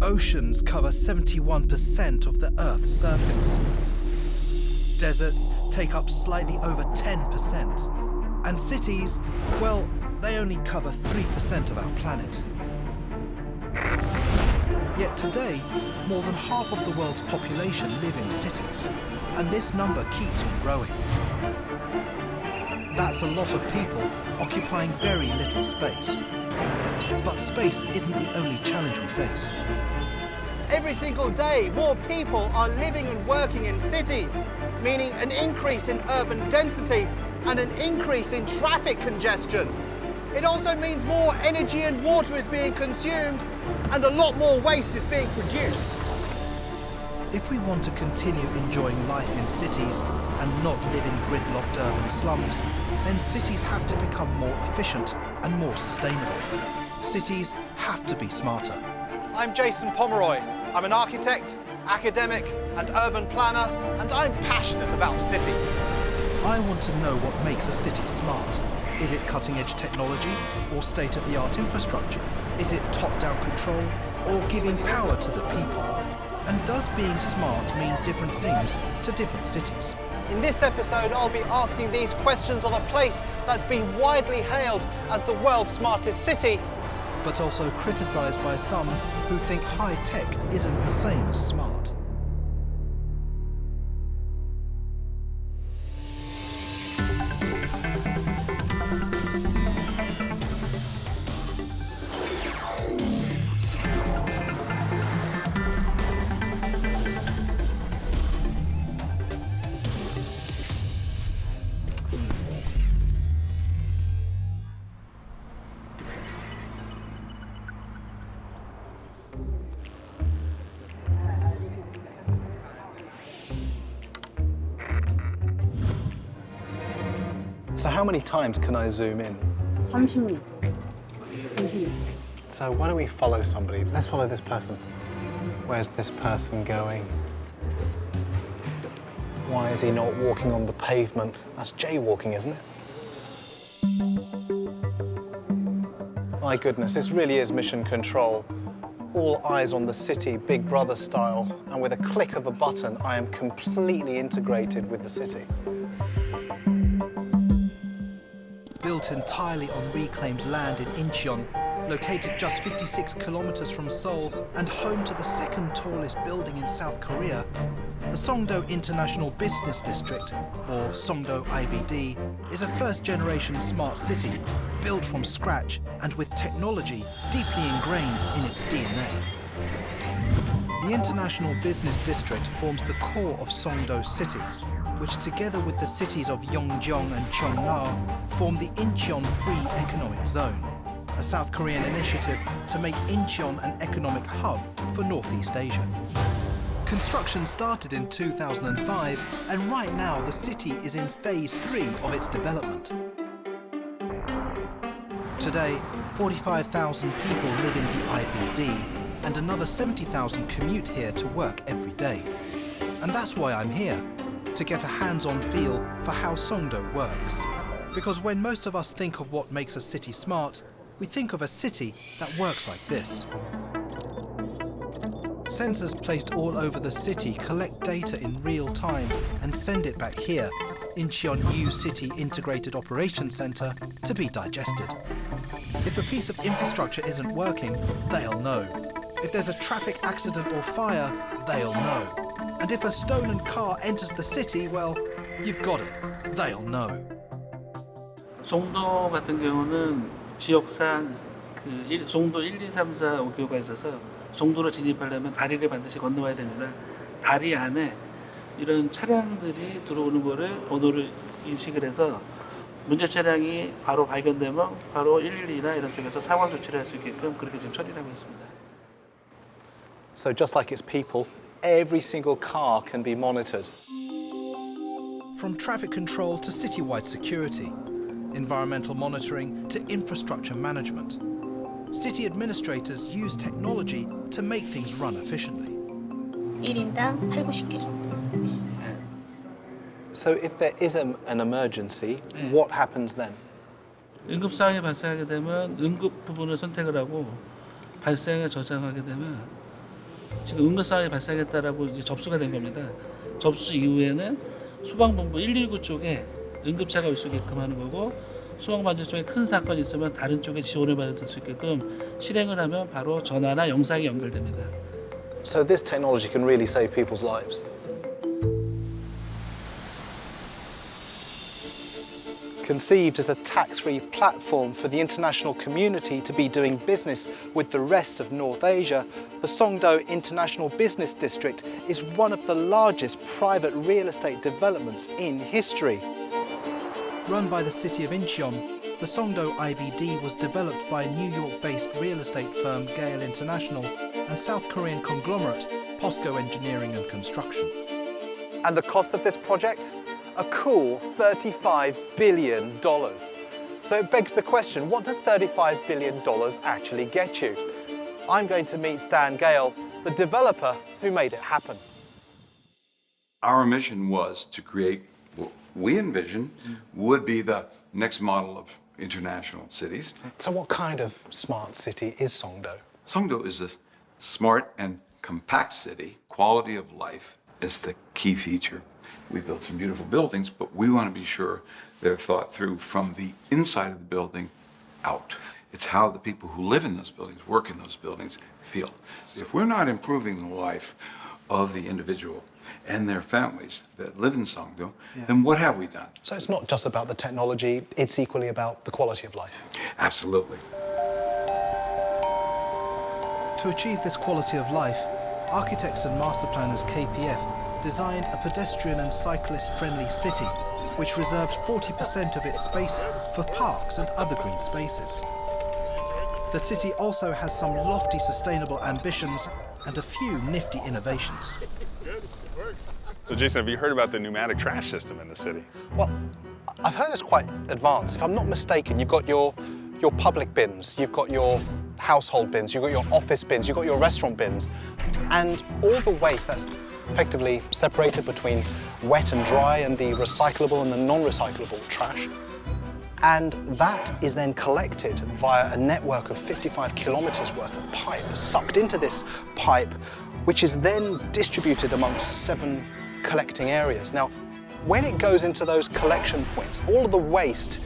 Oceans cover 71% of the Earth's surface. Deserts take up slightly over 10%. And cities, well, they only cover 3% of our planet. Yet today, more than half of the world's population live in cities, and this number keeps on growing. That's a lot of people occupying very little space. But space isn't the only challenge we face. Every single day, more people are living and working in cities, meaning an increase in urban density and an increase in traffic congestion. It also means more energy and water is being consumed and a lot more waste is being produced. If we want to continue enjoying life in cities and not live in gridlocked urban slums, then cities have to become more efficient and more sustainable. Cities have to be smarter. I'm Jason Pomeroy. I'm an architect, academic and urban planner, and I'm passionate about cities. I want to know what makes a city smart. Is it cutting-edge technology or state-of-the-art infrastructure? Is it top-down control or giving power to the people? And does being smart mean different things to different cities? In this episode, I'll be asking these questions of a place that's been widely hailed as the world's smartest city, but also criticised by some who think high-tech isn't the same as smart. So how many times can I zoom in? 30명. So why don't we follow somebody? Let's follow this person. Where's this person going? Why is he not walking on the pavement? That's jaywalking, isn't it? My goodness, this really is mission control. All eyes on the city, Big Brother style, and with a click of a button, I am completely integrated with the city. Built entirely on reclaimed land in Incheon, located just 56 kilometers from Seoul and home to the second tallest building in South Korea, the Songdo International Business District, or Songdo IBD, is a first-generation smart city built from scratch and with technology deeply ingrained in its DNA. The International Business District forms the core of Songdo City, which together with the cities of Yongjong and Cheongna form the Incheon Free Economic Zone, a South Korean initiative to make Incheon an economic hub for Northeast Asia. Construction started in 2005, and right now the city is in phase 3 of its development. Today, 45,000 people live in the IBD, and another 70,000 commute here to work every day. And that's why I'm here, to get a hands-on feel for how Songdo works. Because when most of us think of what makes a city smart, we think of a city that works like this. Sensors placed all over the city collect data in real time and send it back here, Incheon U City Integrated Operations Center, to be digested. If a piece of infrastructure isn't working, they'll know. If there's a traffic accident or fire, they'll know. And if a stolen car enters the city, well, you've got it. They'll know. 송도 같은 경우는 지역상 송도 1, 2, 3, 4, 5교가 있어서 송도로 진입하려면 다리를 반드시 건너와야 됩니다. 다리 안에 이런 차량들이 들어오는 거를 번호를 인식을 해서 문제 차량이 바로 발견되면 바로 112나 이런 쪽에서 상황 조치를 할 수 있게끔 그렇게 지금 처리를 하고 있습니다. So just like it's people, every single car can be monitored. From traffic control to citywide security, environmental monitoring to infrastructure management, city administrators use technology to make things run efficiently. 1인당 8, 90개 정도. So if there is an emergency, what happens then? 응급 상황이 발생하게 되면 응급 부분을 선택을 하고 발생을 저장하게 되면 지금 응급 상황이 발생했다라고 이제 접수가 된 겁니다. 접수 이후에는 소방본부 119 쪽에 응급차가 올 수 있게끔 하는 거고 소방반대 쪽에 큰 사건이 있으면 다른 쪽에 지원을 받을 수 있게끔 실행을 하면 바로 전화나 영상이 연결됩니다. So this technology can really save people's lives. Conceived as a tax-free platform for the international community to be doing business with the rest of North Asia, the Songdo International Business District is one of the largest private real estate developments in history. Run by the city of Incheon, the Songdo IBD was developed by New York-based real estate firm Gale International and South Korean conglomerate POSCO Engineering and Construction. And the cost of this project? A cool $35 billion. So it begs the question, what does $35 billion actually get you? I'm going to meet Stan Gale, the developer who made it happen. Our mission was to create what we envision would be the next model of international cities. So what kind of smart city is Songdo? Songdo is a smart and compact city. Quality of life is the key feature. We built some beautiful buildings, but we want to be sure they're thought through from the inside of the building out. It's how the people who live in those buildings, work in those buildings, feel. If we're not improving the life of the individual and their families that live in Songdo, then what have we done? So it's not just about the technology, it's equally about the quality of life. Absolutely. To achieve this quality of life, architects and master planners KPF designed a pedestrian and cyclist-friendly city, which reserved 40% of its space for parks and other green spaces. The city also has some lofty sustainable ambitions and a few nifty innovations. So Jason, have you heard about the pneumatic trash system in the city? Well, I've heard it's quite advanced. If I'm not mistaken, you've got your public bins, you've got your household bins, you've got your office bins, you've got your restaurant bins, and all the waste that's effectively separated between wet and dry and the recyclable and the non-recyclable trash. And that is then collected via a network of 55 kilometers worth of pipe, sucked into this pipe, which is then distributed amongst 7 collecting areas. Now, when it goes into those collection points, all of the waste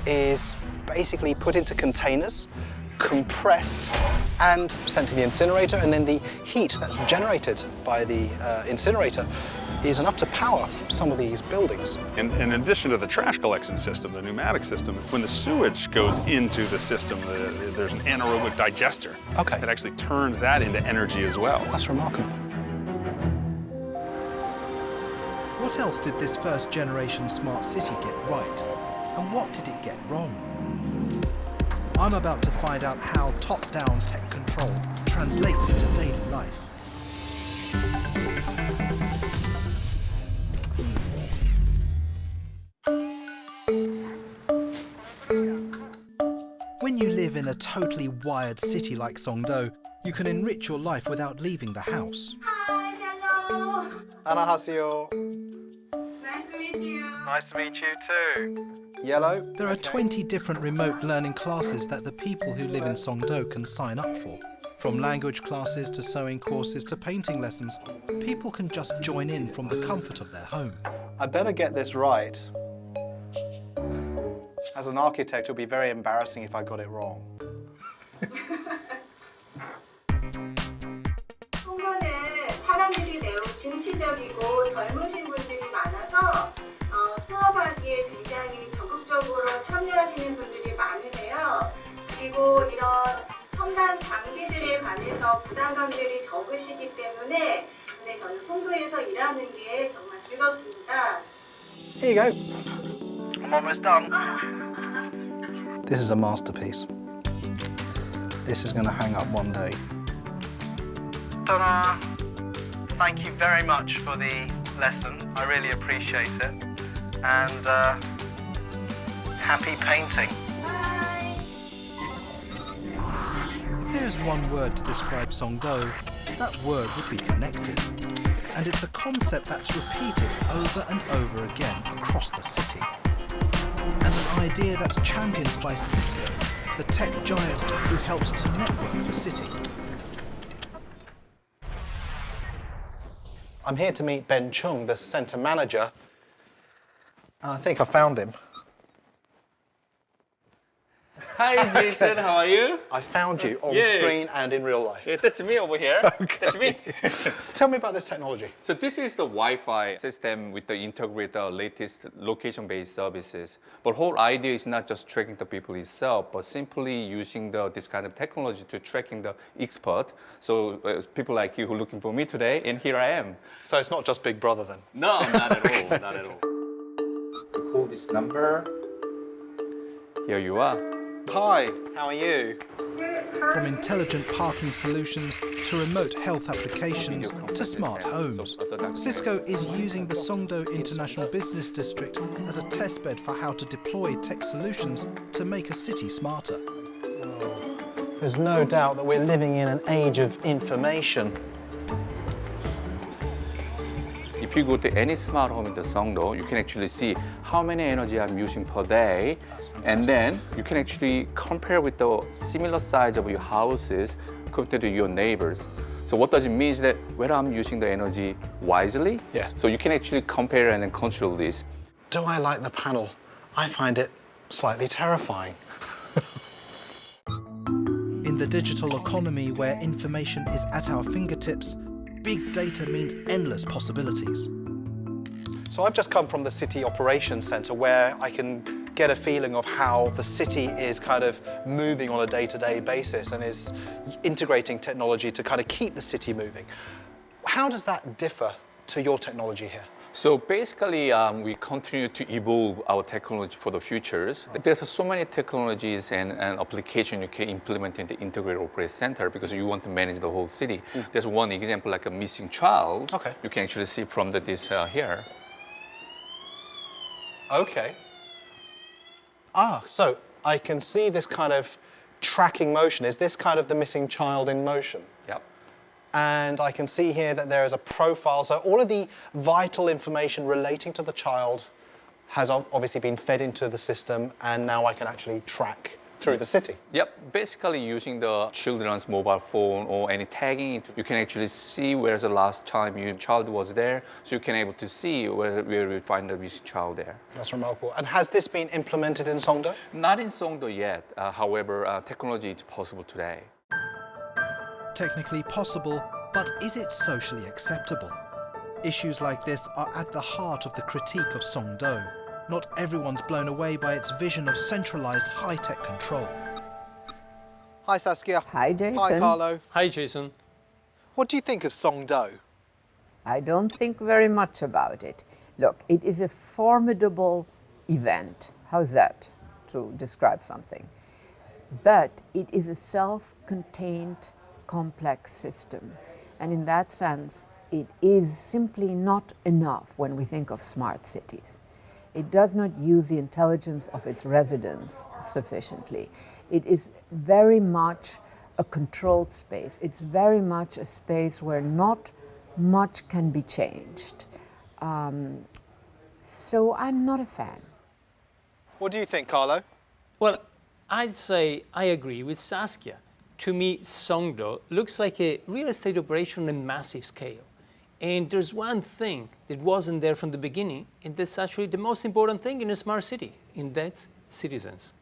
is basically put into containers, compressed and sent to the incinerator, and then the heat that's generated by the incinerator is enough to power some of these buildings. In addition to the trash collection system, the pneumatic system, when the sewage goes into the system, there's an anaerobic digester that actually turns that into energy as well. That's remarkable. What else did this first generation smart city get right? And what did it get wrong? I'm about to find out how top-down tech control translates into daily life. When you live in a totally wired city like Songdo, you can enrich your life without leaving the house. Hi, hello. 안녕하세요. Nice to meet you. Nice to meet you too. Yellow? There are 20 different remote learning classes that the people who live in Songdo can sign up for. From language classes to sewing courses to painting lessons, people can just join in from the comfort of their home. I better get this right. As an architect, it would be very embarrassing if I got it wrong. 송도는 사람들이 매우 진취적이고 젊으신 분들이 많아서 수업하기에 굉장히 적극적으로 참여하시는 분들이 많으세요. 그리고 이런 첨단 장비들에 관해서 부담감들이 적으시기 때문에 저는 송도에서 일하는 게 정말 즐겁습니다. Here you go. I'm almost done. This is a masterpiece. This is going to hang up one day. Ta-da! Thank you very much for the lesson. I really appreciate it. And happy painting. Bye. If there is one word to describe Songdo, that word would be connected. And it's a concept that's repeated over and over again across the city. And an idea that's championed by Cisco, the tech giant who helps to network the city. I'm here to meet Ben Chung, the centre manager. And I think I found him. Hi, Jason. How are you? I found you on Yeah. screen and in real life. Yeah, that's me over here. That's me. Tell me about this technology. So this is the Wi-Fi system with the integrated latest location-based services. But whole idea is not just tracking the people itself, but simply using this kind of technology to tracking the expert. So people like you who are looking for me today, and here I am. So it's not just Big Brother then? No, not at all. Not at all. Call this number. Here you are. Hi, how are you? From intelligent parking solutions to remote health applications to smart homes, Cisco is using the Songdo International Business District as a testbed for how to deploy tech solutions to make a city smarter. There's no doubt that we're living in an age of information. If you go to any smart home in the Songdo, you can actually see how many energy I'm using per day. And then you can actually compare with the similar size of your houses compared to your neighbors. So what does it mean is that whether I'm using the energy wisely? Yes. So you can actually compare and then control this. Do I like the panel? I find it slightly terrifying. In the digital economy where information is at our fingertips, big data means endless possibilities. So I've just come from the City Operations Centre where I can get a feeling of how the city is kind of moving on a day-to-day basis and is integrating technology to kind of keep the city moving. How does that differ to your technology here? So basically, we continue to evolve our technology for the futures. There's so many technologies and applications you can implement in the integrated operations center because you want to manage the whole city. There's one example, like a missing child. Okay. You can actually see from this here. Okay. So I can see this kind of tracking motion. Is this kind of the missing child in motion? Yep. And I can see here that there is a profile. So all of the vital information relating to the child has obviously been fed into the system, and now I can actually track through the city. Yep. Basically, using the children's mobile phone or any tagging, you can actually see where's the last time your child was there, so you can able to see where you find the missing child there. That's remarkable. And has this been implemented in Songdo? Not in Songdo yet. However, technology is possible today. Technically possible, but is it socially acceptable? Issues like this are at the heart of the critique of Songdo. Not everyone's blown away by its vision of centralized high-tech control. Hi, Saskia. Hi, Jason. Hi, Carlo. Hi, Jason. What do you think of Songdo? I don't think very much about it. Look, it is a formidable event. How's that to describe something? But it is a self-contained, complex system. And in that sense, it is simply not enough when we think of smart cities. It does not use the intelligence of its residents sufficiently. It is very much a controlled space. It's very much a space where not much can be changed. So I'm not a fan. What do you think, Carlo? Well, I'd say I agree with Saskia. To me, Songdo looks like a real estate operation on a massive scale. And there's one thing that wasn't there from the beginning, and that's actually the most important thing in a smart city, and that's citizens.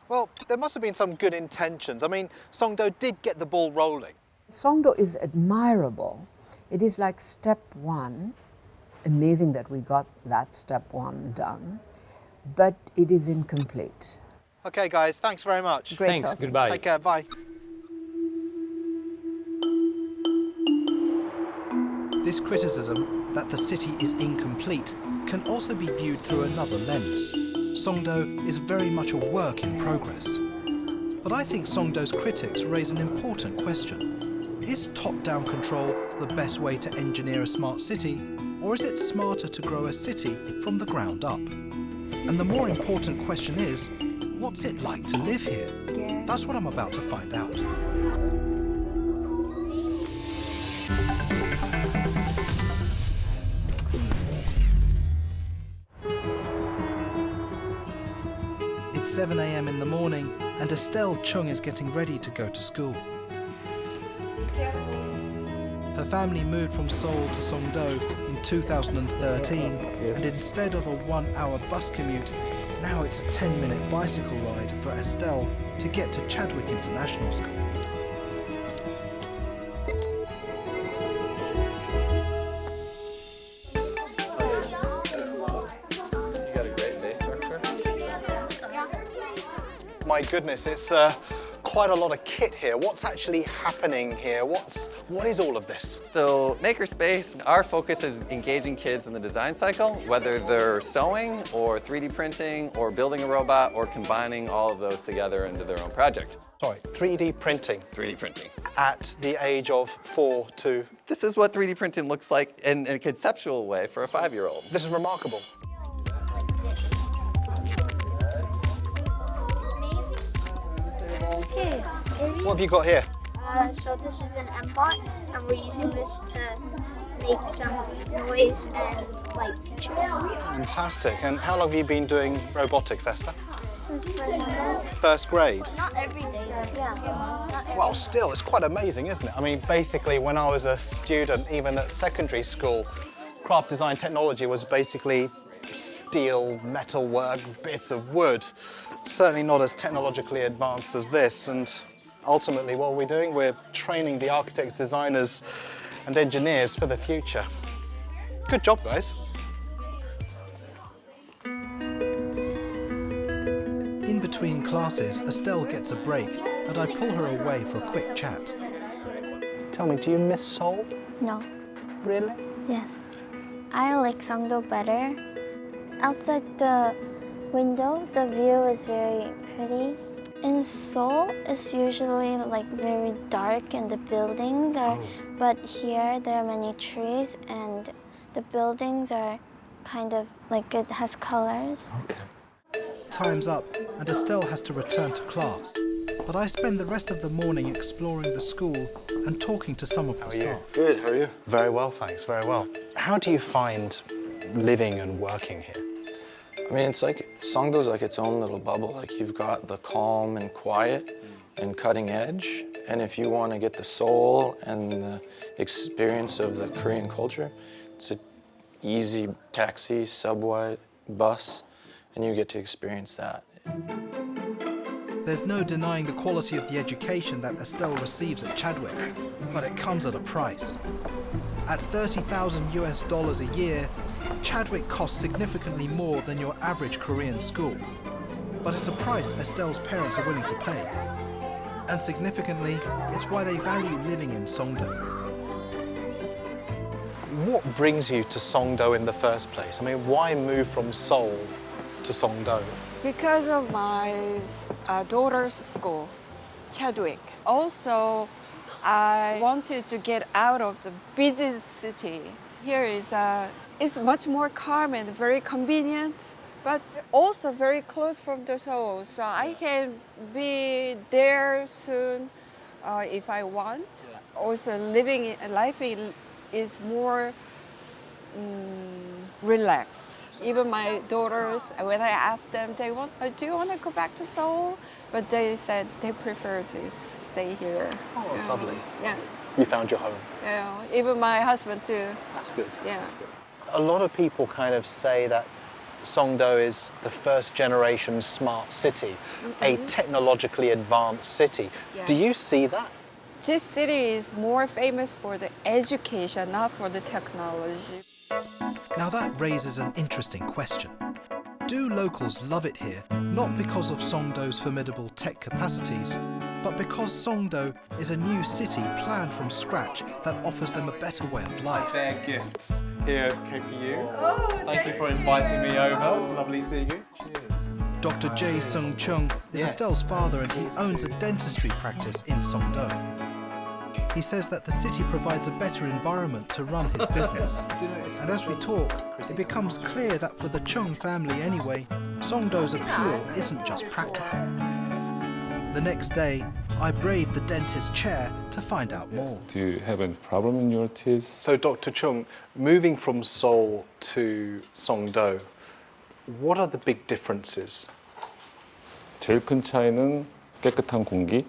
Well, there must have been some good intentions. I mean, Songdo did get the ball rolling. Songdo is admirable. It is like step one. Amazing that we got that step one done, but it is incomplete. Okay, guys, thanks very much. Great Thanks, talking. goodbye. Take care, bye. This criticism, that the city is incomplete, can also be viewed through another lens. Songdo is very much a work in progress. But I think Songdo's critics raise an important question. Is top-down control the best way to engineer a smart city, or is it smarter to grow a city from the ground up? And the more important question is, what's it like to live here? That's what I'm about to find out. It's 7 a.m. in the morning, and Estelle Chung is getting ready to go to school. Her family moved from Seoul to Songdo in 2013, and instead of a 1-hour bus commute, now it's a 10-minute bicycle ride for Estelle to get to Chadwick International School. You got a great bass structure. My goodness, it's quite a lot of kit here. What's actually happening here? What is all of this? So Makerspace, our focus is engaging kids in the design cycle, whether they're sewing or 3D printing or building a robot or combining all of those together into their own project. Sorry, 3D printing 3D printing. at the age of 4 to... This is what 3D printing looks like in a conceptual way for a 5-year-old. This is remarkable. Okay. What have you got here? So this is an embody, and we're using this to make some noise and light pictures. Fantastic. And how long have you been doing robotics, Esther? Since first grade. First grade. Not every day, but yeah. Not every Well, still, it's quite amazing, isn't it? I mean, basically, when I was a student, even at secondary school, craft design technology was basically steel, metal work, bits of wood. Certainly not as technologically advanced as this. And ultimately, what are we doing? We're training the architects, designers, and engineers for the future. Good job, guys. In between classes, Estelle gets a break, and I pull her away for a quick chat. Tell me, do you miss Seoul? No. Really? Yes. I like Songdo better. Outside the window, the view is very pretty. In Seoul, it's usually like very dark and the buildings are, but here there are many trees and the buildings are kind of like it has colors. Time's up, and Estelle has to return to class. But I spend the rest of the morning exploring the school and talking to some of the staff. Good, how are you? Very well, thanks, very well. How do you find living and working here? I mean, it's like, Songdo's like its own little bubble. Like, you've got the calm and quiet and cutting edge. And if you want to get the soul and the experience of the Korean culture, it's an easy taxi, subway, bus, and you get to experience that. There's no denying the quality of the education that Estelle receives at Chadwick, but it comes at a price. At $30,000 a year, Chadwick costs significantly more than your average Korean school. But it's a price Estelle's parents are willing to pay. And significantly, it's why they value living in Songdo. What brings you to Songdo in the first place? I mean, why move from Seoul to Songdo? Because of my daughter's school, Chadwick. Also, I wanted to get out of the busy city. Here is it's much more calm and very convenient, but also very close from the Seoul. So I can be there soon if I want. Also, life is more relaxed. Even my daughters, when I asked them, do you want to go back to Seoul? But they said they prefer to stay here. Oh, that's lovely. Yeah. You found your home. Yeah. Even my husband too. That's good. Yeah. That's good. A lot of people kind of say that Songdo is the first generation smart city, a technologically advanced city. Yes. Do you see that? This city is more famous for the education, not for the technology. Now that raises an interesting question. Do locals love it here, not because of Songdo's formidable tech capacities, but because Songdo is a new city planned from scratch that offers them a better way of life? Their gifts here at KPU. Thank you for inviting me over. It's lovely seeing you. Cheers. Dr. Jason Pomeroy is Estelle's father, and he owns a dentistry practice in Songdo. He says that the city provides a better environment to run his business. And as we talk, it becomes clear that for the Chung family anyway, Songdo's appeal isn't just practical. The next day, I braved the dentist's chair to find out more. Do you have any problem in your teeth? So, Dr. Chung, moving from Seoul to Songdo, what are the big differences? 제일 큰 차이는 깨끗한 공기,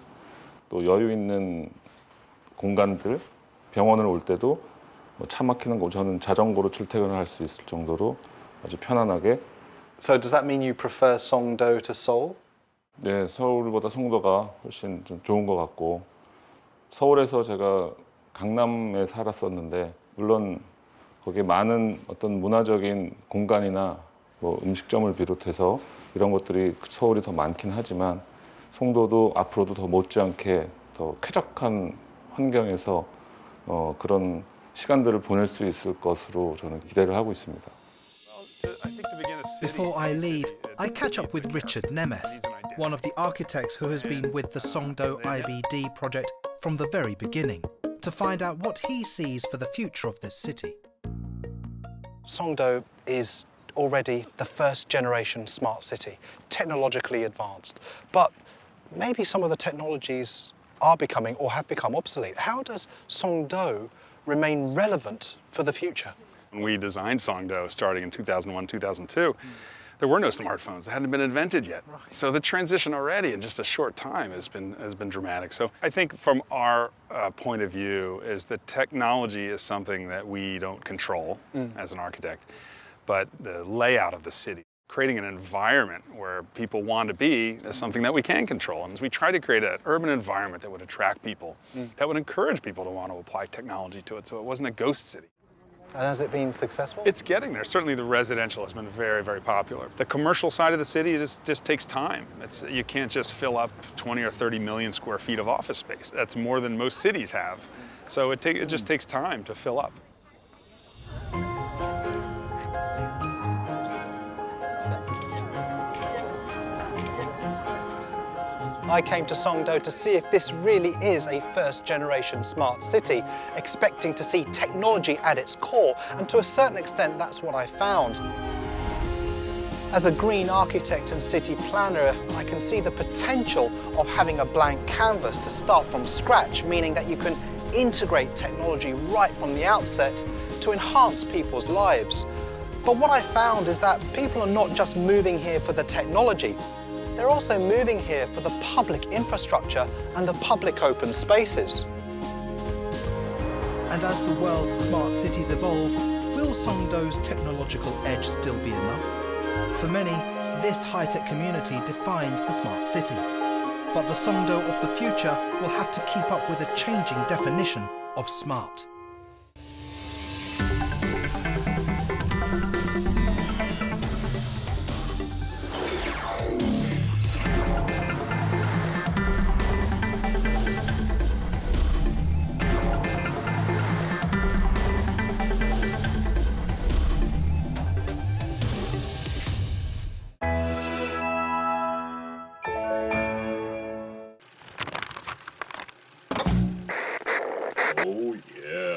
또 여유 있는 공간들, 병원을 올 때도 뭐 차 막히는 거 저는 자전거로 출퇴근을 할 수 있을 정도로 아주 편안하게. So does that mean you prefer Songdo to Seoul? 네, 서울보다 송도가 훨씬 좀 좋은 것 같고, 서울에서 제가 강남에 살았었는데 물론 거기에 많은 어떤 문화적인 공간이나 뭐 음식점을 비롯해서 이런 것들이 서울이 더 많긴 하지만 송도도 앞으로도 더 못지않게 더 쾌적한 환경에서 그런 시간들을 보낼 수 있을 것으로 저는 기대를 하고 있습니다. Before I leave, I catch up with Richard Nemeth, one of the architects who has been with the Songdo IBD project from the very beginning, to find out what he sees for the future of this city. Songdo is already the first generation smart city, technologically advanced, but maybe some of the technologies are becoming or have become obsolete. How does Songdo remain relevant for the future? When we designed Songdo starting in 2001, 2002, there were no smartphones. They hadn't been invented yet. Right. So the transition already in just a short time has been dramatic. So I think from our point of view is that technology is something that we don't control as an architect, but the layout of the city, creating an environment where people want to be is something that we can control. And we try to create an urban environment that would attract people, that would encourage people to want to apply technology to it, so it wasn't a ghost city. And has it been successful? It's getting there. Certainly the residential has been very, very popular. The commercial side of the city just takes time. You can't just fill up 20 or 30 million square feet of office space. That's more than most cities have. So it just takes time to fill up. I came to Songdo to see if this really is a first-generation smart city, expecting to see technology at its core, and to a certain extent that's what I found. As a green architect and city planner, I can see the potential of having a blank canvas to start from scratch, meaning that you can integrate technology right from the outset to enhance people's lives. But what I found is that people are not just moving here for the technology, they're also moving here for the public infrastructure and the public open spaces. And as the world's smart cities evolve, will Songdo's technological edge still be enough? For many, this high-tech community defines the smart city. But the Songdo of the future will have to keep up with a changing definition of smart. Oh yeah.